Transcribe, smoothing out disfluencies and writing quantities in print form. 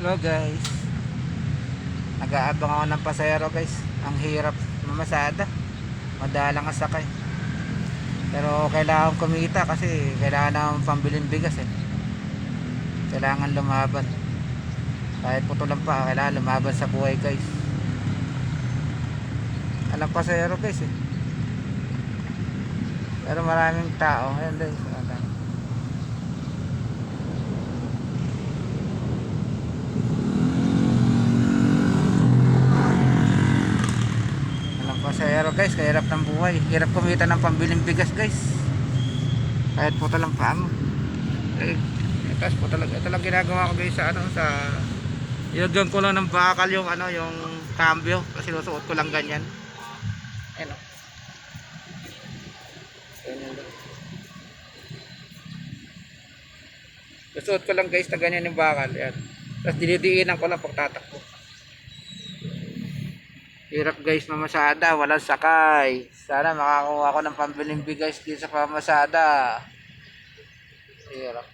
Hello guys, nag-aabang ako ng pasahero guys. Ang hirap mamasada, madalang ang sakay, pero kailangan kumita kasi kailangan naman pambilin bigas eh. Kailangan lumaban, kahit putulan pa kailangan lumaban sa buhay guys. Alam pasahero guys eh, pero maraming tao. Ayan guys, pasahero guys, kahirap ng buhay, hirap kumita ng pambiling bigas guys, kahit po talang paamo eh. Tapos po talaga ito lang ginagawa ko guys sa ano, sa ilagyan ko lang ng bakal yung ano, yung cambio, kasi sinusuot ko lang ganyan. Ayan o, susuot ko lang guys na ganyan yung bakal. Ayan, tapos dinidiinan ko lang pag tatakbo. Hirap guys mamasada, walang sakay. Sana makakuha ko ng pambiling bigas dito sa pamasada. Hirap.